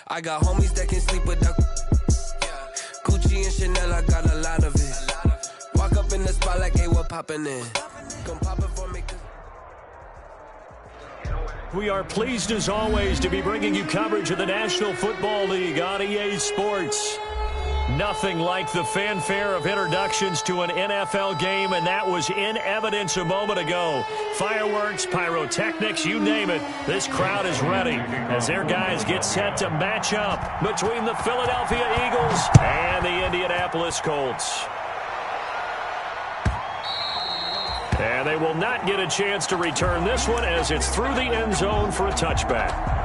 I got homies that can sleep without Gucci and Chanel, I got a lot of it. Walk up in the spot like, hey, what poppin' in? Come pop it for me. We are pleased as always to be bringing you coverage of the National Football League on EA Sports. Nothing like the fanfare of introductions to an NFL game, and that was in evidence a moment ago. Fireworks, pyrotechnics, you name it. This crowd is ready as their guys get set to match up between the Philadelphia Eagles and the Indianapolis Colts. And they will not get a chance to return this one as it's through the end zone for a touchback.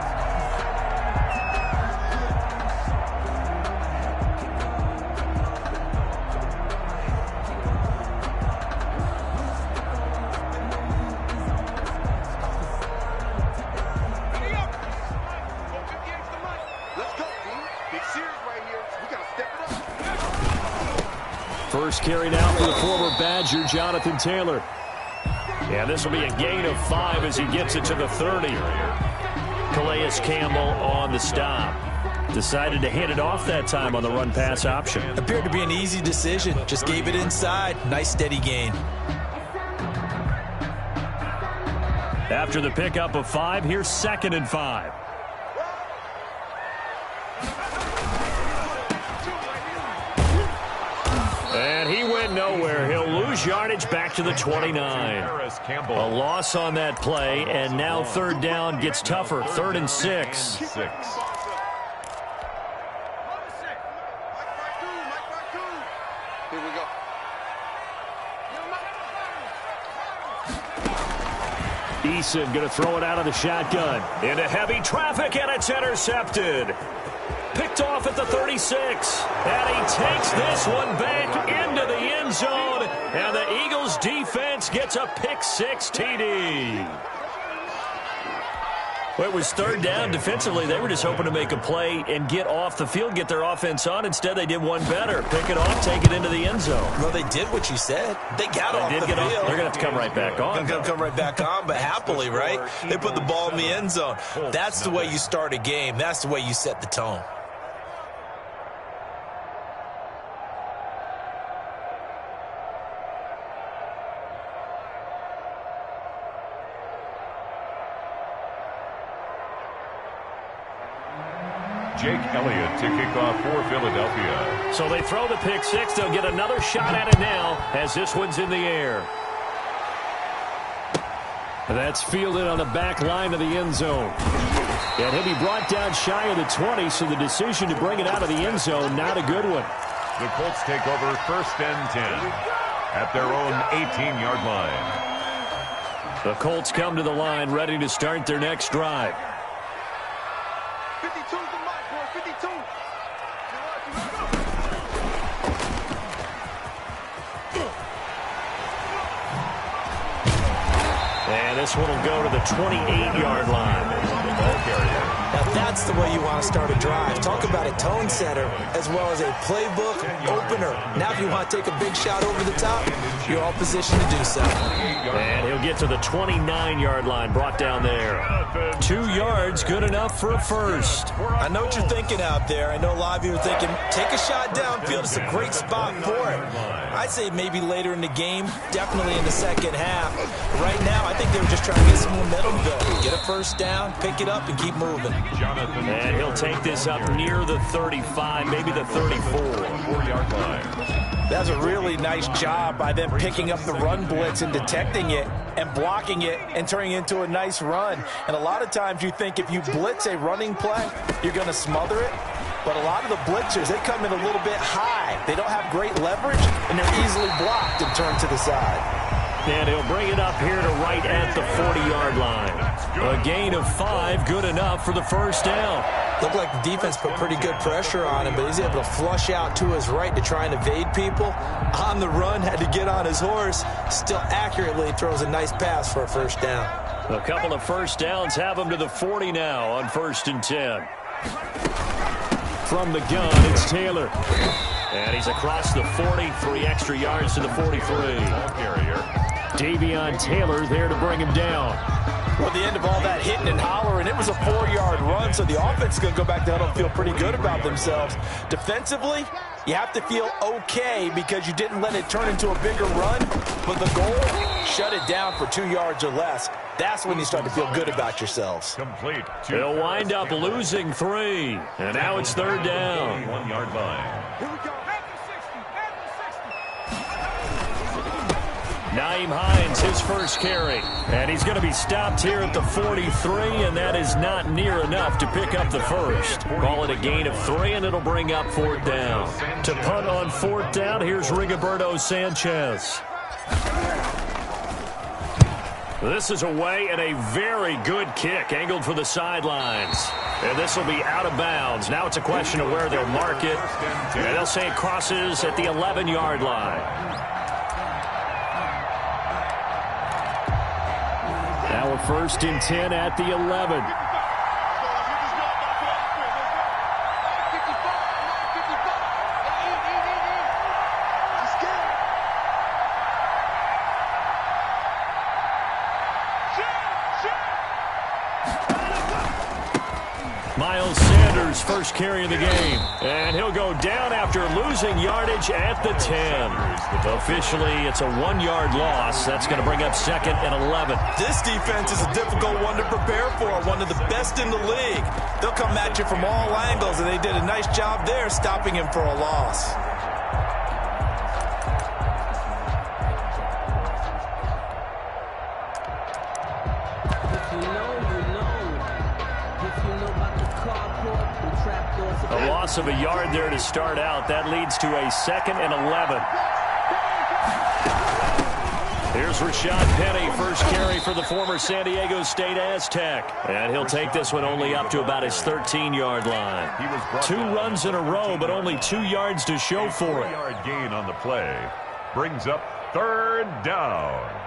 First carry now for the former Badger, Jonathan Taylor. Yeah, this will be a gain of 5 as he gets it to the 30. Calais Campbell on the stop. Decided to hand it off that time on the run-pass option. Appeared to be an easy decision. Just gave it inside. Nice steady gain. After the pickup of 5, here's 2nd and 5. And he went nowhere. He'll lose yardage back to the 29. A loss on that play, and now 3rd down gets tougher. 3rd and 6. Eason going to throw it out of the shotgun. Into heavy traffic, and it's intercepted. Picked off at the 36, and he takes this one back into the end zone, and the Eagles defense gets a pick-6 TD. Well, it was 3rd down. Defensively, they were just hoping to make a play and get off the field, get their offense on. Instead, they did one better. Pick it off, take it into the end zone. Well, they did what you said. They got off the field. They're going to have to come right back on. They're going to come right back on, but happily, right? They put the ball in the end zone. That's the way you start a game. That's the way you set the tone. Jake Elliott to kick off for Philadelphia. So they throw the pick-6. They'll get another shot at it now as this one's in the air. That's fielded on the back line of the end zone. And he'll be brought down shy of the 20, so the decision to bring it out of the end zone, not a good one. The Colts take over 1st and 10 at their own 18-yard line. The Colts come to the line ready to start their next drive. 52 is the mark, boy. 52. And this one will go to the 28-yard line. Ball carrier. Now that's the way you want to start a drive. Talk about a tone setter as well as a playbook opener. Now if you want to take a big shot over the top, you're all positioned to do so. And he'll get to the 29-yard line, brought down there. 2 yards, good enough for a first. I know what you're thinking out there. I know a lot of you are thinking, take a shot downfield. It's a great spot for it. I'd say maybe later in the game, definitely in the second half. Right now, I think they were just trying to get some momentum built. Get a first down, pick it up, and keep moving. And he'll take this up near the 35, maybe the 34. 4-yard line. That's a really nice job by them picking up the run blitz and detecting it and blocking it and turning it into a nice run. And a lot of times you think if you blitz a running play, you're going to smother it. But a lot of the blitzers, they come in a little bit high. They don't have great leverage, and they're easily blocked and turned to the side. And he'll bring it up here to right at the 40-yard line. A gain of 5, good enough for the first down. Looked like the defense put pretty good pressure on him, but he's able to flush out to his right to try and evade people. On the run, had to get on his horse. Still accurately throws a nice pass for a first down. A couple of first downs have him to the 40 now on 1st and 10. From the gun, it's Taylor. And he's across the 40, 3 extra yards to the 43. Ball carrier. Davion Taylor there to bring him down. Well, the end of all that hitting and hollering, it was a 4-yard run, so the offense is going to go back to huddle and feel pretty good about themselves. Defensively, you have to feel okay because you didn't let it turn into a bigger run, but the goal, shut it down for 2 yards or less. That's when you start to feel good about yourselves. Complete. They'll wind up losing 3, and now it's 3rd down. 1-yard line. Here we go. Nyheim Hines, his first carry. And he's going to be stopped here at the 43, and that is not near enough to pick up the first. Call it a gain of 3, and it'll bring up 4th down. To punt on 4th down, here's Rigoberto Sanchez. This is away and a very good kick, angled for the sidelines. And this will be out of bounds. Now it's a question of where they'll mark it. And they'll say it crosses at the 11-yard line. Now a 1st and 10 at the 11. Miles Sanders, first carry of the game. And he'll go down after losing yardage at the 10. Officially, it's a 1-yard loss. That's going to bring up 2nd and 11. This defense is a difficult one to prepare for, one of the best in the league. They'll come at you from all angles, and they did a nice job there stopping him for a loss. A loss of a yard there to start out. That leads to a 2nd and 11. Here's Rashad Penny, first carry for the former San Diego State Aztec. And he'll take this one only up to about his 13-yard line. 2 runs in a row, but only 2 yards to show for it. 4-yard gain on the play. Brings up 3rd down.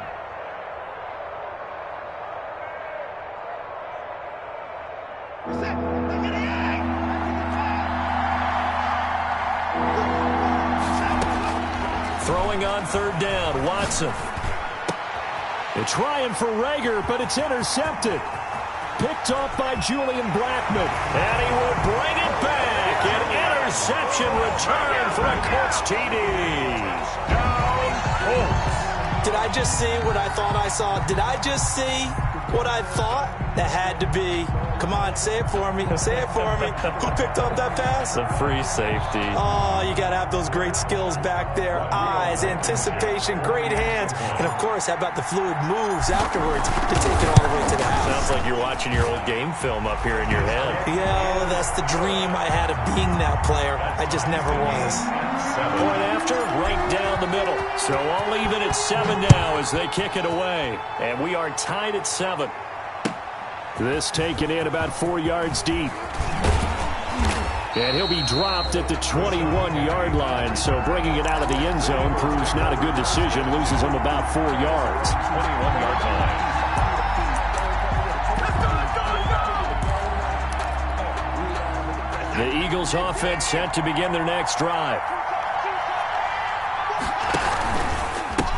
Throwing on 3rd down, Watson. They're trying for Reagor, but it's intercepted. Picked off by Julian Blackmon. And he will bring it back. An interception return for a Colts TD. Down, Colts. Did I just see what I thought I saw? Did I just see what I thought? That had to be. Come on, say it for me. Say it for me. Who picked up that pass? The free safety. Oh, you got to have those great skills back there. Eyes, anticipation, great hands. And, of course, how about the fluid moves afterwards to take it all the way to the house? Sounds like you're watching your old game film up here in your head. Yeah, that's the dream I had of being that player. I just never was. Point after, right down the middle. So all even at 7 now as they kick it away. And we are tied at 7. This taken in about 4 yards deep. And he'll be dropped at the 21-yard line. So bringing it out of the end zone proves not a good decision. Loses him about 4 yards. 21-yard line. The Eagles offense set to begin their next drive.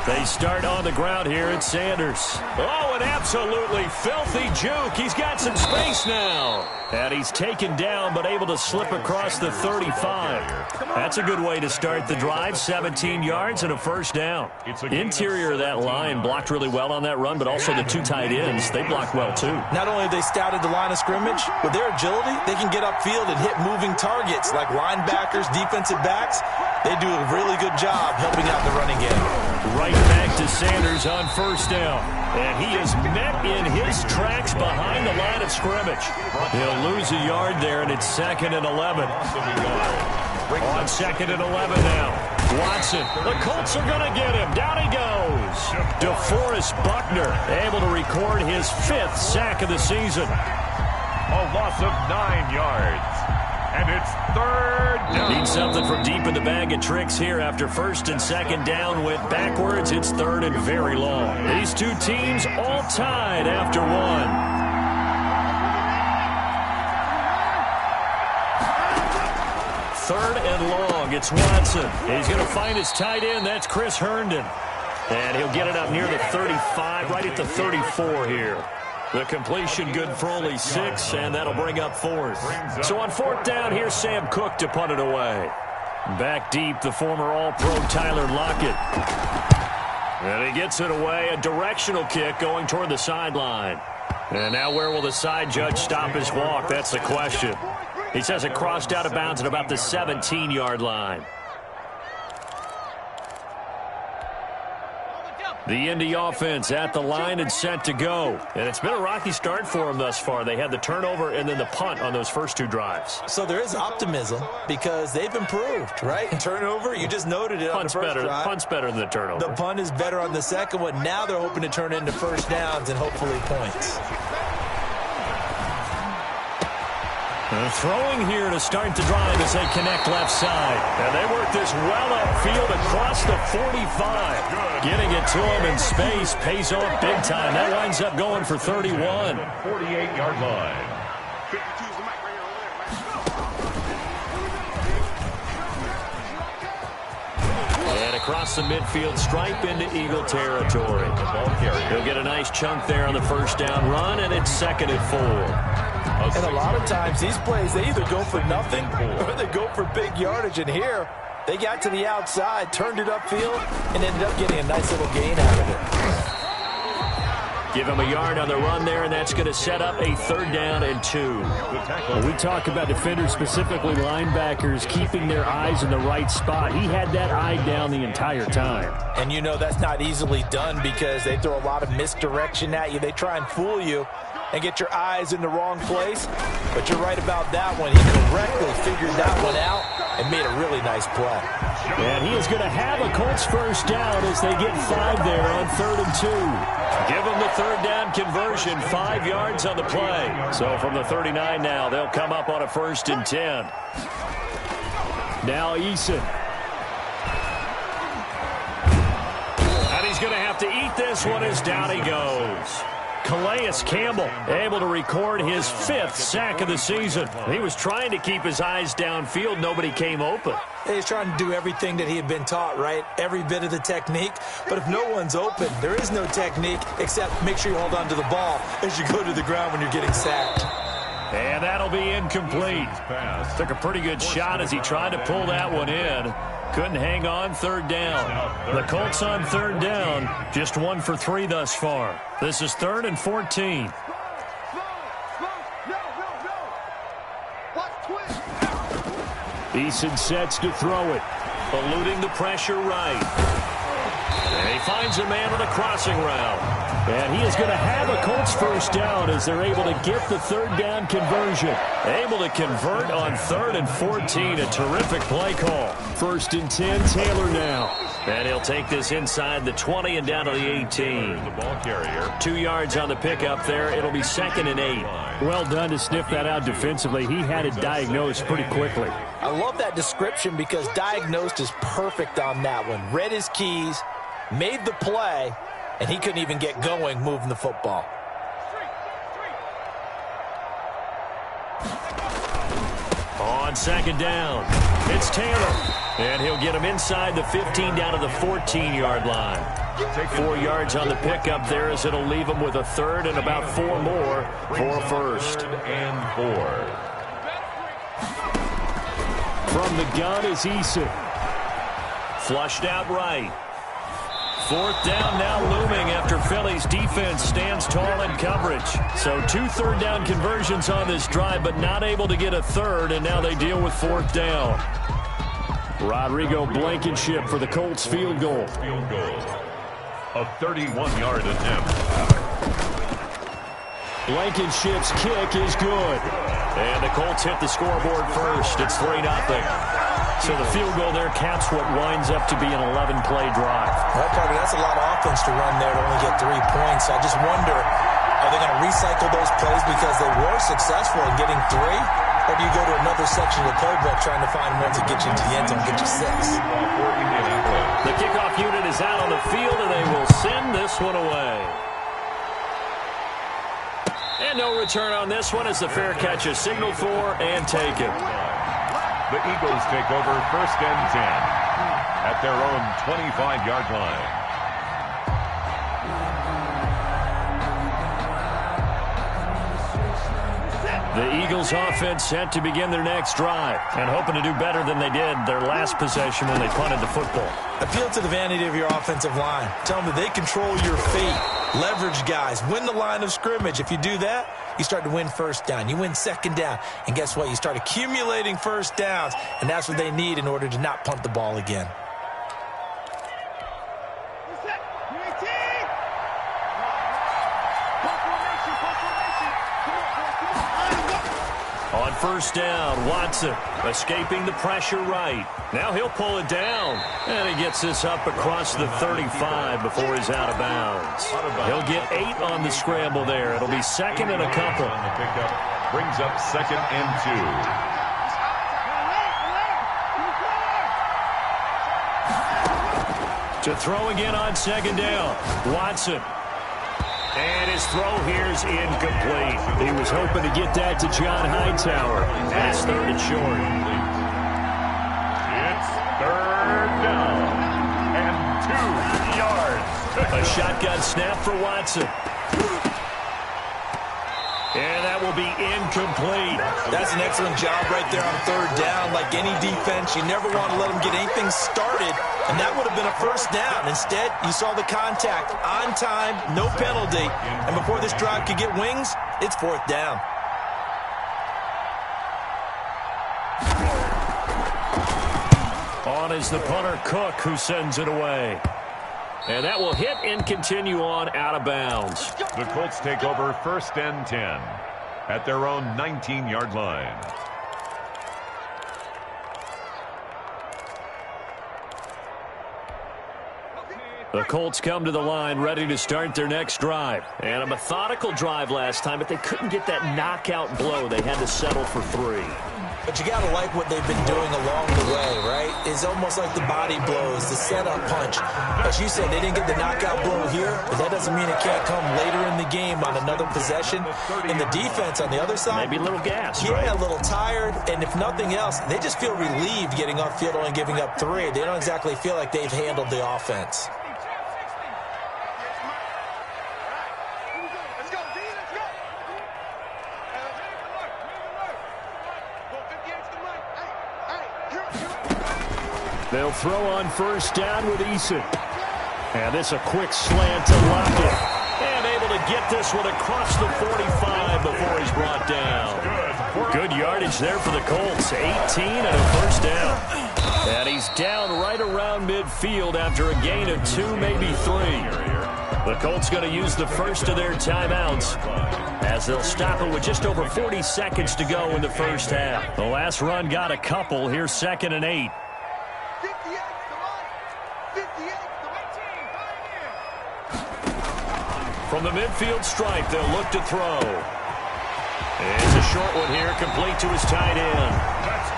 They start on the ground here at Sanders. Oh, an absolutely filthy juke. He's got some space now. And he's taken down, but able to slip across the 35. That's a good way to start the drive. 17 yards and a 1st down. Interior of that line blocked really well on that run, but also the 2 tight ends, they blocked well too. Not only have they scouted the line of scrimmage, with their agility, they can get upfield and hit moving targets like linebackers, defensive backs. They do a really good job helping out the running game. Right back to Sanders on 1st down. And he is met in his tracks behind the line of scrimmage. He'll lose a yard there, and it's 2nd and 11. On 2nd and 11 now. Watson. The Colts are going to get him. Down he goes. DeForest Buckner able to record his 5th sack of the season. A loss of 9 yards. And it's 3rd down. Need something from deep in the bag of tricks here after 1st and 2nd down. Went backwards. It's 3rd and very long. These two teams all tied after 1. 3rd and long. It's Watson. He's going to find his tight end. That's Chris Herndon. And he'll get it up near the 35, right at the 34 here. The completion good for only 6, and that'll bring up 4th. So on 4th down, here's Sam Cook to punt it away. Back deep, the former All-Pro Tyler Lockett. And he gets it away, a directional kick going toward the sideline. And now where will the side judge stop his walk? That's the question. He says it crossed out of bounds at about the 17-yard line. The Indy offense at the line and set to go. And it's been a rocky start for them thus far. They had the turnover and then the punt on those first 2 drives. So there is optimism because they've improved, right? Turnover, you just noted it on the first drive. Punt's better than the turnover. The punt is better on the second one. Now they're hoping to turn into first downs and hopefully points. Throwing here to start the drive as they connect left side. And they work this well upfield across the 45. Getting it to him in space pays off big time. That winds up going for 31. 48-yard line. And across the midfield stripe into Eagle territory. He'll get a nice chunk there on the first down run, and it's 2nd and 4. And a lot of times these plays, they either go for nothing or they go for big yardage. And here, they got to the outside, turned it upfield, and ended up getting a nice little gain out of it. Give him a yard on the run there, and that's going to set up a 3rd down and 2. When we talk about defenders, specifically linebackers, keeping their eyes in the right spot. He had that eye down the entire time. And you know that's not easily done because they throw a lot of misdirection at you. They try and fool you and get your eyes in the wrong place. But you're right about that one. He correctly figured that one out and made a really nice play. And he is going to have a Colts first down as they get 5 there on 3rd and 2. Give them the 3rd down conversion, 5 yards on the play. So from the 39 now, they'll come up on a 1st and 10. Now Eason. And he's going to have to eat this one as down he goes. Calais Campbell able to record his 5th sack of the season. He was trying to keep his eyes downfield. Nobody came open. He's trying to do everything that he had been taught, right? Every bit of the technique. But if no one's open, there is no technique except make sure you hold on to the ball as you go to the ground when you're getting sacked. And that'll be incomplete. Took a pretty good shot as he tried to pull that one in. Couldn't hang on 3rd down. The Colts on 3rd down, just 1 for 3 thus far. This is 3rd and 14. Eason sets to throw it. Eluding the pressure right. And he finds a man on a crossing route. And he is going to have a Colts first down as they're able to get the 3rd down conversion. Able to convert on 3rd and 14. A terrific play call. 1st and 10, Taylor now. And he'll take this inside the 20 and down to the 18. The ball carrier. 2 yards on the pickup there. It'll be 2nd and 8. Well done to sniff that out defensively. He had it diagnosed pretty quickly. I love that description because diagnosed is perfect on that one. Read his keys, made the play, and he couldn't even get going moving the football. On 2nd down, it's Taylor. And he'll get him inside the 15 down to the 14-yard line. 4 yards on the pickup there as it'll leave him with a 3rd and about 4 more for a 1st. 3rd and 4. From the gun is Eason. Flushed out right. 4th down now looming after Philly's defense stands tall in coverage. So 2 3rd down conversions on this drive, but not able to get a 3rd, and now they deal with 4th down. Rodrigo Blankenship for the Colts field goal. Field goal. A 31-yard attempt. Blankenship's kick is good. And the Colts hit the scoreboard first. It's 3-0. So the field goal there counts what winds up to be an 11-play drive. Well, Parker, that's a lot of offense to run there to only get 3 points. I just wonder, are they going to recycle those plays because they were successful in getting 3? Or do you go to another section of the playbook trying to find one to get you into the end zone and get you 6? The kickoff unit is out on the field, and they will send this one away. And no return on this one as the fair catch is signaled for and taken. The Eagles take over 1st and 10 at their own 25-yard line. The Eagles offense set to begin their next drive and hoping to do better than they did their last possession when they punted the football. Appeal to the vanity of your offensive line. Tell them that they control your fate. Leverage guys. Win the line of scrimmage. If you do that, you start to win first down. You win second down. And guess what? You start accumulating first downs. And that's what they need in order to not punt the ball again. On first down, Watson escaping the pressure right. Now he'll pull it down. And he gets this up across the 35 before he's out of bounds. He'll get 8 on the scramble there. It'll be second and a couple. The pickup brings up 2nd and 2. To throw again on 2nd down, Watson. And his throw here's incomplete. He was hoping to get that to John Hightower. That's 3rd and short. It's 3rd down and 2 yards. A shotgun snap for Watson. And that will be incomplete. That's an excellent job right there on 3rd down. Like any defense, you never want to let them get anything started, and that would have been a first down. Instead, you saw the contact on time, no penalty, and before this drive could get wings, it's 4th down. On is the punter, Cook, who sends it away. And that will hit and continue on out of bounds. The Colts take over 1st and 10 at their own 19-yard line. The Colts come to the line ready to start their next drive. And a methodical drive last time, but they couldn't get that knockout blow. They had to settle for 3. But you got to like what they've been doing along the way, right? It's almost like the body blows, the setup punch. As you said, they didn't get the knockout blow here, but that doesn't mean it can't come later in the game on another possession. And the defense on the other side, maybe a little gassed, yeah, right? a little tired. And if nothing else, they just feel relieved getting upfield and giving up 3. They don't exactly feel like they've handled the offense. They'll throw on first down with Eason. And this a quick slant to Lockett. And able to get this one across the 45 before he's brought down. Good yardage there for the Colts. 18 and a first down. And he's down right around midfield after a gain of 2, maybe 3. The Colts going to use the first of their timeouts as they'll stop it with just over 40 seconds to go in the first half. The last run got a couple. Here's 2nd and 8. From the midfield stripe, they'll look to throw. It's a short one here, complete to his tight end.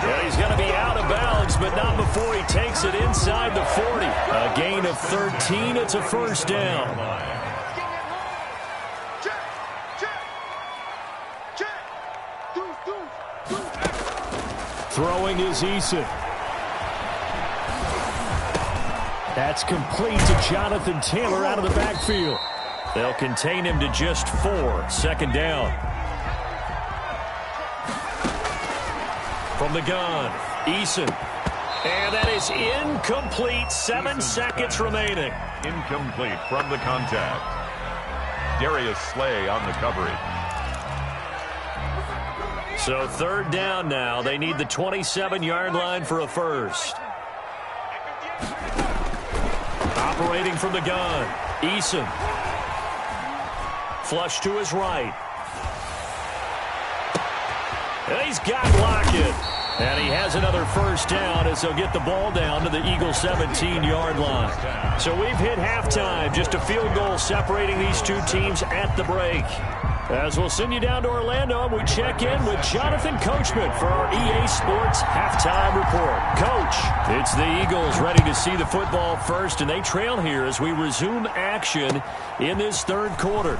Yeah, he's going to be out of bounds, but not before he takes it inside the 40. A gain of 13. It's a first down. Throwing is Eason. That's complete to Jonathan Taylor out of the backfield. They'll contain him to just 4. 2nd down. From the gun, Eason. And that is incomplete. 7 seconds remaining. Incomplete from the contact. Darius Slay on the coverage. So 3rd down now. They need the 27-yard line for a first. Operating from the gun, Eason. Flush to his right. And he's got Lockett. And he has another first down as they'll get the ball down to the Eagles' 17-yard line. So we've hit halftime. Just a field goal separating these two teams at the break. As we'll send you down to Orlando, we check in with Jonathan Coachman for our EA Sports Halftime Report. Coach, it's the Eagles ready to see the football first, and they trail here as we resume action in this 3rd quarter.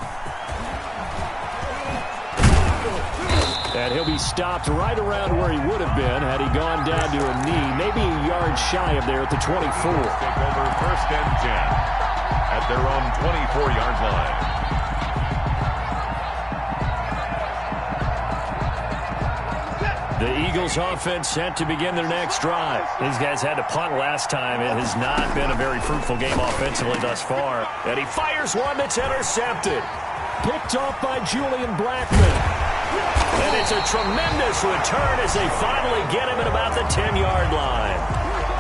And he'll be stopped right around where he would have been had he gone down to a knee, maybe a yard shy of there at the 24. Take over 1st and 10 at their own 24-yard line. The Eagles offense set to begin their next drive. These guys had to punt last time. It has not been a very fruitful game offensively thus far. And he fires one that's intercepted. Picked off by Julian Blackmon. And it's a tremendous return as they finally get him at about the 10-yard line.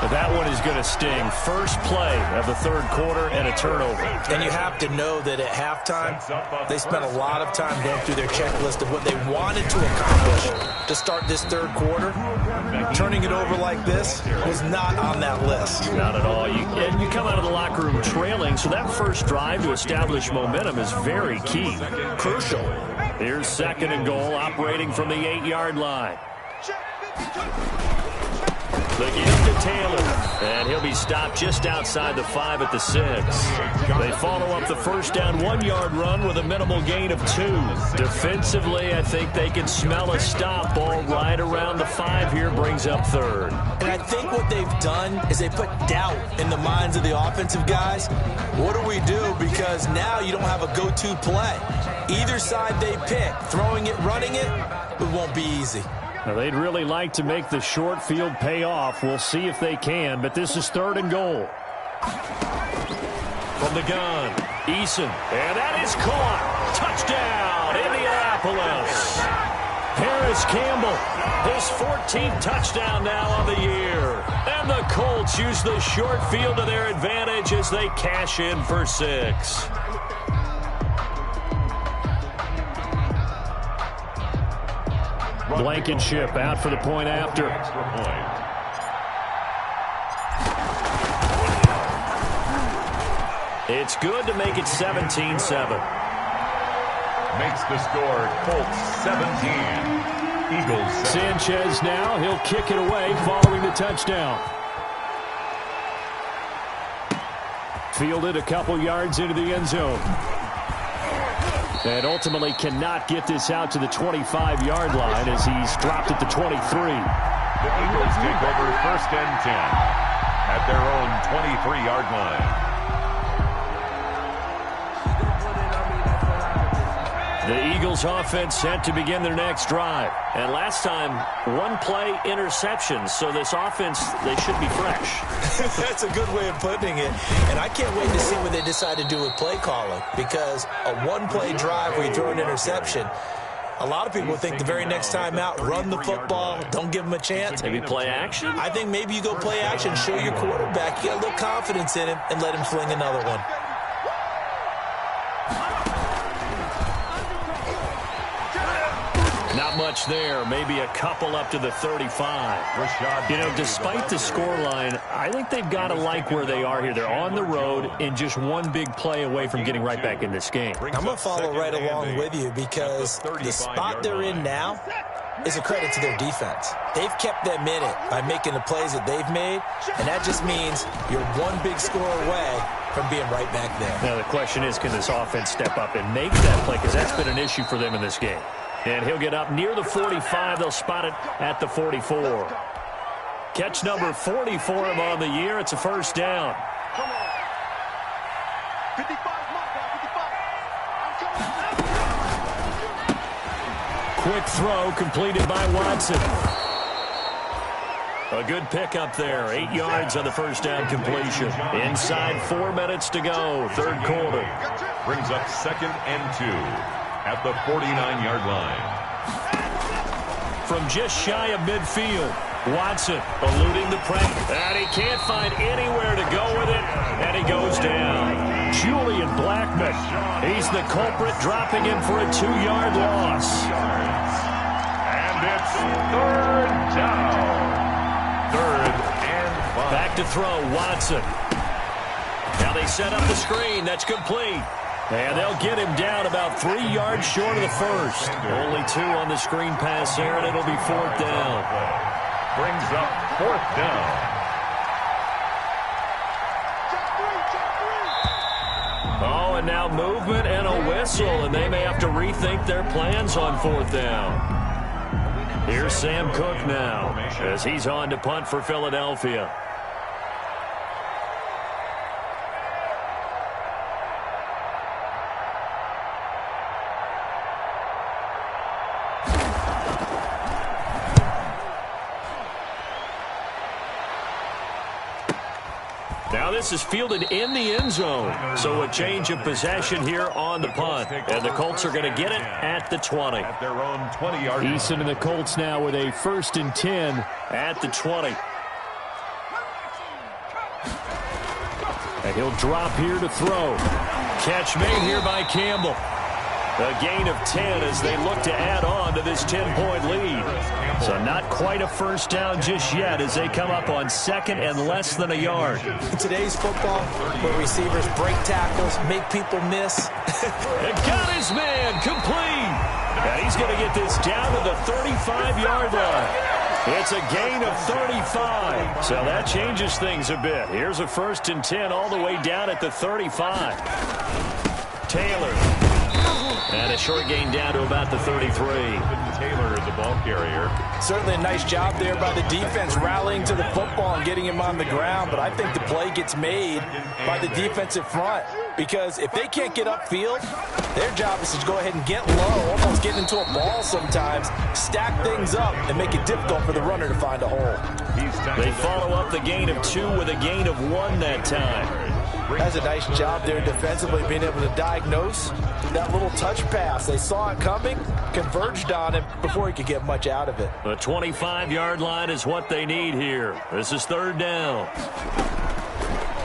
But that one is going to sting. First play of the third quarter and a turnover. And you have to know that at halftime, they spent a lot of time going through their checklist of what they wanted to accomplish to start this third quarter. Turning it over like this was not on that list. Not at all. You come out of the locker room trailing, so that first drive to establish momentum is very key. Crucial. Here's second and goal, operating from the 8-yard line. The give to Taylor, and he'll be stopped just outside the 5 at the 6. They follow up the first down 1-yard run with a minimal gain of 2. Defensively, I think they can smell a stop. Ball right around the 5 here, brings up third. And I think what they've done is they put doubt in the minds of the offensive guys. What do we do? Because now you don't have a go-to play. Either side they pick, throwing it, running it, it won't be easy. Now, they'd really like to make the short field pay off. We'll see if they can, but this is third and goal. From the gun, Eason, and that is caught. Touchdown, Indianapolis. Paris Campbell, his 14th touchdown now on the year. And the Colts use the short field to their advantage as they cash in for 6. Blankenship out for the point after. It's good to make it 17-7. Makes the score Colts 17. Eagles 7. Sanchez now. He'll kick it away following the touchdown. Fielded a couple yards into the end zone. And ultimately cannot get this out to the 25-yard line as he's dropped at the 23. The Eagles take over first and 10 at their own 23-yard line. The Eagles offense set to begin their next drive. And last time, one-play interception. So this offense, they should be fresh. That's a good way of putting it. And I can't wait to see what they decide to do with play calling. Because a one-play drive where you throw an interception, a lot of people think the very next time out, run the football, don't give them a chance. Maybe play action? I think maybe you go play action, show your quarterback, you got a little confidence in him, and let him fling another one. Not much there. Maybe a couple up to the 35. You know, despite the scoreline, I think they've got to like where they are here. They're on the road and just one big play away from getting right back in this game. I'm going to follow right along with you because the spot they're in now is a credit to their defense. They've kept them in it by making the plays that they've made, and that just means you're one big score away from being right back there. Now, the question is, can this offense step up and make that play? Because that's been an issue for them in this game. And he'll get up near the 45. They'll spot it at the 44. Catch number 40 for him on the year. It's a first down. Quick throw completed by Watson. A good pickup there. 8 yards on the first down completion. Inside 4 minutes to go. Third quarter. Brings up second and 2. At the 49-yard line. From just shy of midfield, Watson eluding the pressure. And he can't find anywhere to go with it, and he goes down. Julian Blackmon. He's the culprit, dropping him for a 2-yard loss. And it's third down. Third and 5. Back to throw, Watson. Now they set up the screen. That's complete. And they'll get him down about 3 yards short of the first. Only 2 on the screen pass there, and it'll be fourth down. Brings up fourth down. Oh, and now movement and a whistle, and they may have to rethink their plans on fourth down. Here's Sam Cook now as he's on to punt for Philadelphia. Now this is fielded in the end zone. So a change of possession here on the punt. And the Colts are going to get it at the 20. At their own 20-yard line. Eason and the Colts now with a 1st and 10 at the 20. And he'll drop here to throw. Catch made here by Campbell. A gain of 10 as they look to add on to this 10-point lead. So not quite a first down just yet as they come up on 2nd and less than a yard. In today's football, where receivers break tackles, make people miss. And got his man complete. And he's going to get this down to the 35-yard line. It's a gain of 35. So that changes things a bit. Here's a 1st and 10 all the way down at the 35. Taylor. And a short gain down to about the 33. Taylor is the ball carrier. Certainly a nice job there by the defense rallying to the football and getting him on the ground. But I think the play gets made by the defensive front. Because if they can't get upfield, their job is to go ahead and get low, almost get into a ball sometimes, stack things up, and make it difficult for the runner to find a hole. They follow up the gain of 2 with a gain of 1 that time. Has a nice job there defensively, being able to diagnose that little touch pass. They saw it coming, converged on him before he could get much out of it. The 25-yard line is what they need here. This is 3rd down.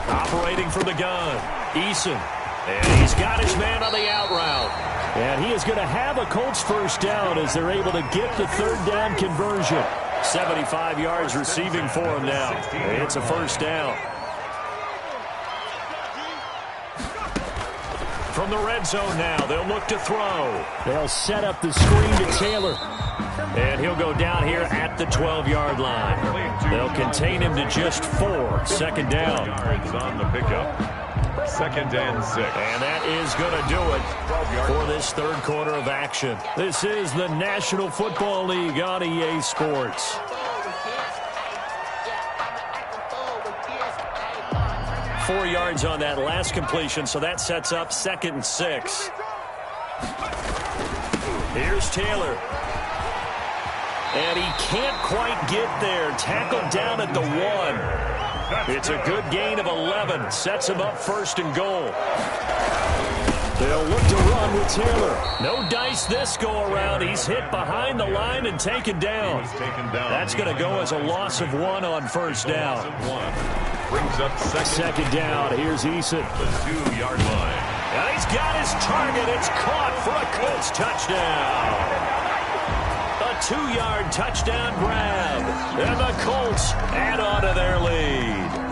Operating from the gun, Eason. And he's got his man on the out route. And he is going to have a Colts first down as they're able to get the 3rd down conversion. 75 yards receiving for him now. It's a first down. From the red zone now, they'll look to throw. They'll set up the screen to Taylor. And he'll go down here at the 12-yard line. They'll contain him to just 4. 2nd down. Yards on the pickup. 2nd and 6. And that is going to do it for this 3rd quarter of action. This is the National Football League on EA Sports. 4 yards on that last completion, so that sets up 2nd and 6. Here's Taylor. And he can't quite get there. Tackled down at the 1. It's a good gain of 11. Sets him up 1st and goal. They'll look to run with Taylor. No dice this go around. He's hit behind the line and taken down. That's going to go as a loss of 1 on 1st down. Brings up 2nd down. Here's Eason. The 2-yard line. And he's got his target. It's caught for a Colts touchdown. A 2-yard touchdown grab. And the Colts add on to their lead.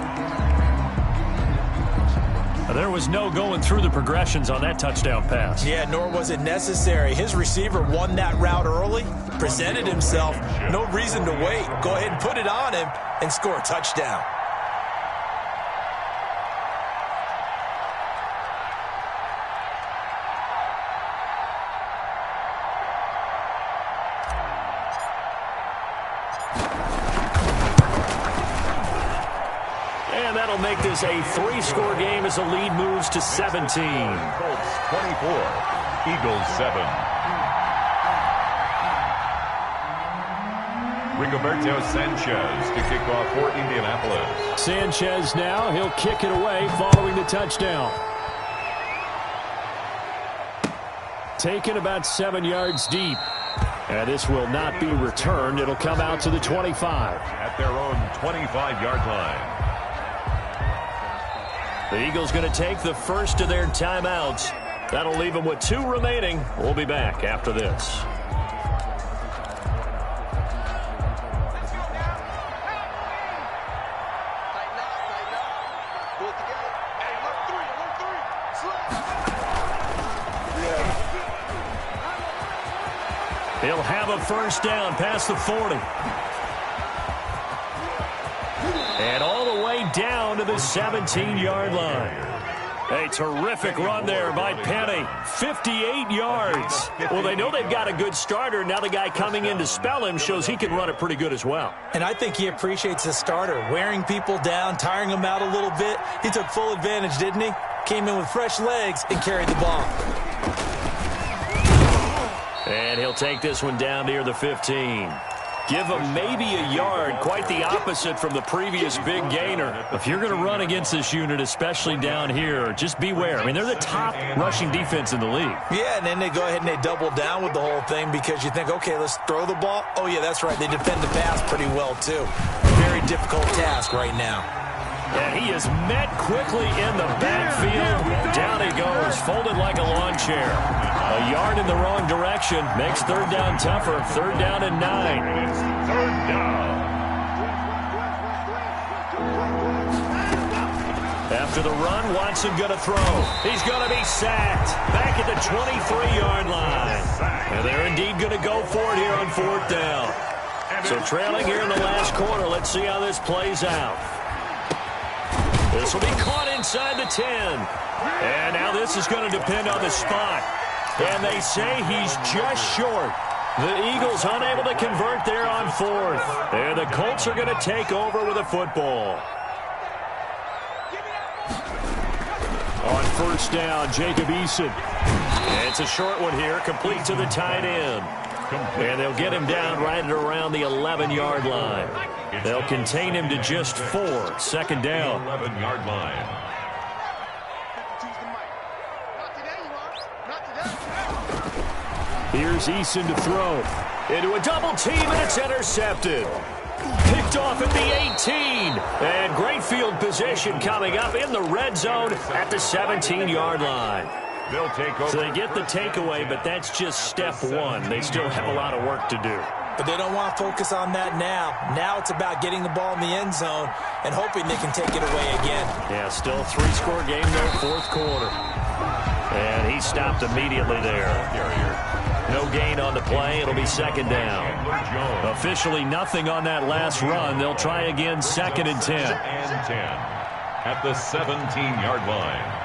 There was no going through the progressions on that touchdown pass. Yeah, nor was it necessary. His receiver won that route early, presented himself. No reason to wait. Go ahead and put it on him and score a touchdown. Make this a 3-score game as the lead moves to 17. Colts 24, Eagles 7. Rigoberto Sanchez to kick off for Indianapolis. Sanchez now, he'll kick it away following the touchdown. Taken about 7 yards deep. And this will not be returned. It'll come out to the 25. At their own 25-yard line. The Eagles going to take the first of their timeouts. That'll leave them with 2 remaining. We'll be back after this. He'll have a first down past the 40. And all the way down to the 17-yard line. A terrific run there by Penny. 58 yards. Well, they know they've got a good starter. Now the guy coming in to spell him shows he can run it pretty good as well. And I think he appreciates the starter, wearing people down, tiring them out a little bit. He took full advantage, didn't he? Came in with fresh legs and carried the ball. And he'll take this one down near the 15. Give him maybe a yard, quite the opposite from the previous big gainer. If you're going to run against this unit, especially down here, just beware. I mean, they're the top rushing defense in the league. Yeah, and then they go ahead and they double down with the whole thing because you think, okay, let's throw the ball. Oh, yeah, that's right. They defend the pass pretty well, too. Very difficult task right now. And he is met quickly in the backfield. Down he goes, folded like a lawn chair. A yard in the wrong direction makes third down tougher. Third down and 9. It's third down. After the run, Watson going to throw. He's going to be sacked. Back at the 23-yard line. And they're indeed going to go for it here on fourth down. So trailing here in the last quarter. Let's see how this plays out. This will be caught inside the 10. And now this is going to depend on the spot. And they say he's just short. The Eagles unable to convert there on fourth. And the Colts are going to take over with a football. On first down, Jacob Eason. It's a short one here, complete to the tight end. And they'll get him down right at around the 11-yard line. They'll contain him to just 4. Second down. 11-yard line. Here's Eason to throw. Into a double team, and it's intercepted. Picked off at the 18. And great field position coming up in the red zone at the 17-yard line. They'll take over. So they get the takeaway, but that's just step one. They still have a lot of work to do. But they don't want to focus on that now. Now it's about getting the ball in the end zone and hoping they can take it away again. Yeah, still a 3-score game there, fourth quarter. And he stopped immediately there. No gain on the play. It'll be second down. Officially nothing on that last run. They'll try again, second and 10. And 10 at the 17-yard line.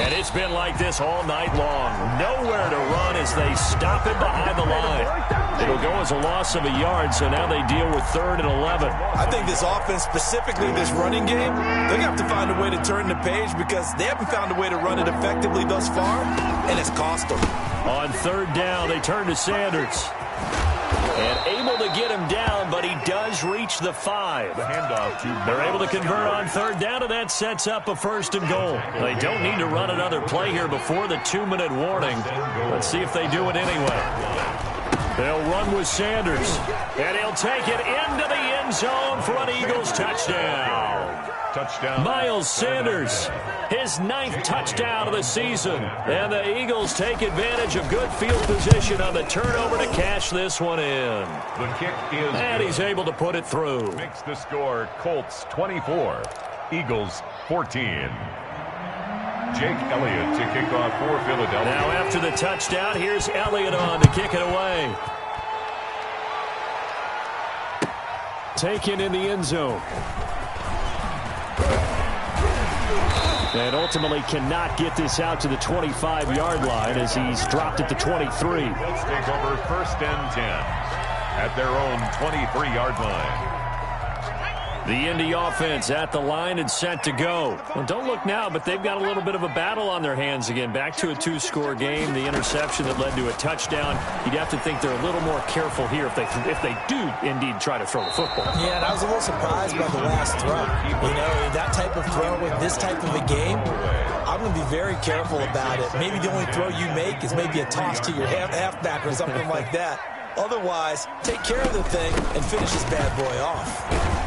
And it's been like this all night long. Nowhere to run as they stop him behind the line. It'll go as a loss of a yard, so now they deal with third and 11. I think this offense, specifically this running game, they're going to have to find a way to turn the page because they haven't found a way to run it effectively thus far, and it's cost them. On third down, they turn to Sanders. And able to get him down, but he does reach the 5. They're able to convert on third down, and that sets up a first and goal. They don't need to run another play here before the 2-minute warning. Let's see if they do it anyway. They'll run with Sanders, and he'll take it into the end zone for an Eagles touchdown. Touchdown. Miles Sanders, his 9th touchdown of the season. And the Eagles take advantage of good field position on the turnover to cash this one in. The kick is And he's able to put it through. Makes the score Colts 24, Eagles 14. Jake Elliott to kick off for Philadelphia. Now after the touchdown, here's Elliott on to kick it away. Taken in the end zone. And ultimately cannot get this out to the 25-yard line as he's dropped at the 23. Let's take over first and 10 at their own 23-yard line. The Indy offense at the line and set to go. Well, don't look now, but they've got a little bit of a battle on their hands again. Back to a 2-score game. The interception that led to a touchdown. You'd have to think they're a little more careful here if they do indeed try to throw the football. Yeah, and I was a little surprised by the last throw. You know, that type of throw with this type of a game, I'm going to be very careful about it. Maybe the only throw you make is maybe a toss to your halfback or something like that. Otherwise, take care of the thing and finish this bad boy off.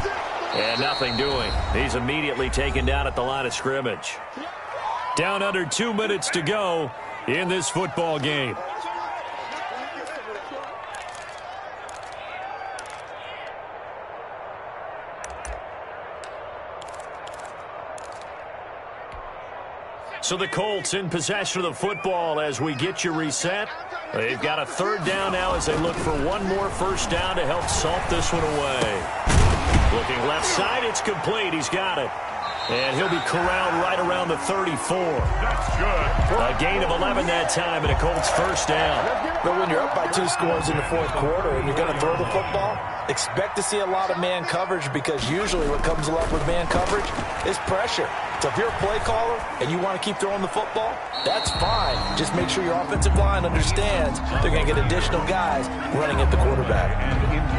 And nothing doing. He's immediately taken down at the line of scrimmage. Down under 2 minutes to go in this football game. So the Colts in possession of the football as we get you reset. They've got a third down now as they look for one more first down to help salt this one away. Looking left side, it's complete. He's got it. And he'll be corralled right around the 34. That's good. A gain of 11 that time and a Colts first down. But when you're up by 2 scores in the fourth quarter and you're going to throw the football, expect to see a lot of man coverage because usually what comes along with man coverage is pressure. So if you're a play caller and you want to keep throwing the football, that's fine. Just make sure your offensive line understands they're going to get additional guys running at the quarterback.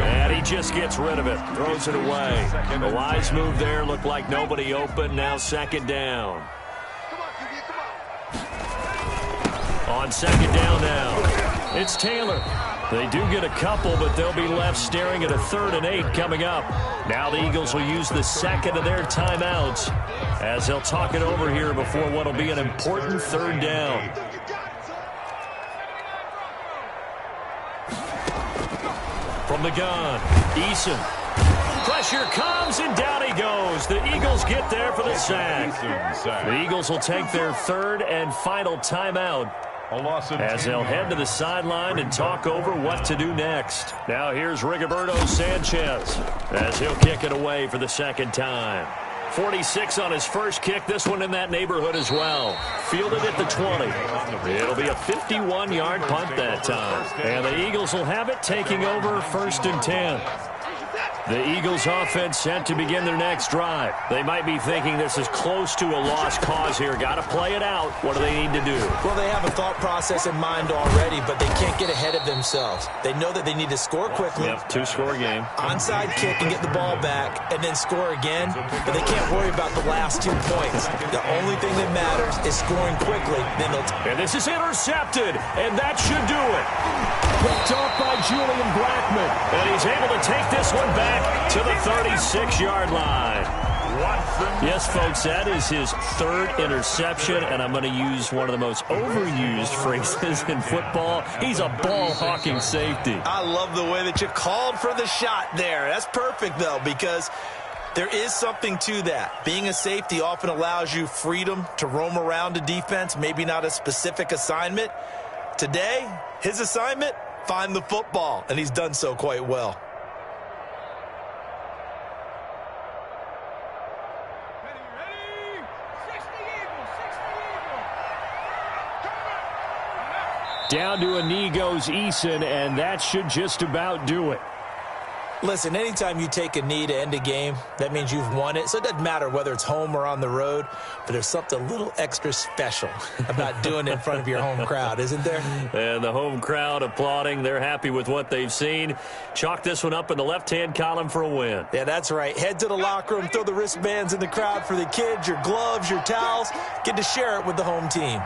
And he just gets rid of it, throws it away. The wise move there, looked like nobody open. Now second down. On second down now, it's Taylor. They do get a couple, but they'll be left staring at a 3rd and 8 coming up. Now the Eagles will use the second of their timeouts as they'll talk it over here before what will be an important 3rd down. From the gun, Eason. Pressure comes, and down he goes. The Eagles get there for the sack. The Eagles will take their 3rd and final timeout as they'll head to the sideline and talk over what to do next. Now here's Rigoberto Sanchez as he'll kick it away for the second time. 46 on his first kick, this one in that neighborhood as well. Fielded at the 20. It'll be a 51-yard punt that time. And the Eagles will have it, taking over 1st and 10. The Eagles offense set to begin their next drive. They might be thinking this is close to a lost cause here. Got to play it out. What do they need to do? Well, they have a thought process in mind already, but they can't get ahead of themselves. They know that they need to score quickly. Yep, 2-score game. Onside kick and get the ball back and then score again, but they can't worry about the last 2 points. The only thing that matters is scoring quickly. Then they'll and this is intercepted, and that should do it. Picked off by Julian Blackmon, and he's able to take this one back to the 36-yard line. Yes, folks, that is his 3rd interception, and I'm going to use one of the most overused phrases in football. He's a ball-hawking safety. I love the way that you called for the shot there. That's perfect, though, because there is something to that. Being a safety often allows you freedom to roam around a defense, maybe not a specific assignment. Today, his assignment, find the football, and he's done so quite well. Down to a knee goes Eason, and that should just about do it. Listen, anytime you take a knee to end a game, that means you've won it. So it doesn't matter whether it's home or on the road, but there's something a little extra special about doing it in front of your home crowd, isn't there? And the home crowd applauding. They're happy with what they've seen. Chalk this one up in the left-hand column for a win. Yeah, that's right. Head to the locker room, throw the wristbands in the crowd for the kids, your gloves, your towels. Get to share it with the home team.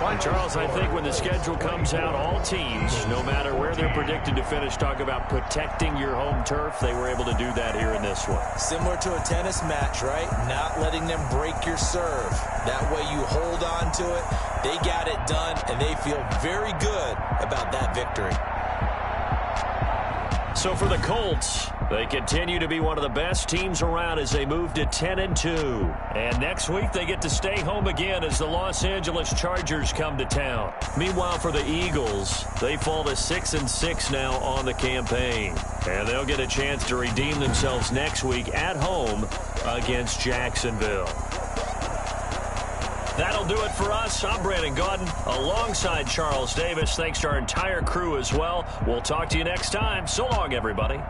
And Charles, I think when the schedule comes out, all teams, no matter where they're predicted to finish, talk about protecting your home turf. They were able to do that here in this one. Similar to a tennis match, right? Not letting them break your serve. That way you hold on to it. They got it done, and they feel very good about that victory. So for the Colts, they continue to be one of the best teams around as they move to 10-2. And next week they get to stay home again as the Los Angeles Chargers come to town. Meanwhile, for the Eagles, they fall to 6-6 now on the campaign. And they'll get a chance to redeem themselves next week at home against Jacksonville. That'll do it for us. I'm Brandon Gaudin alongside Charles Davis. Thanks to our entire crew as well. We'll talk to you next time. So long, everybody.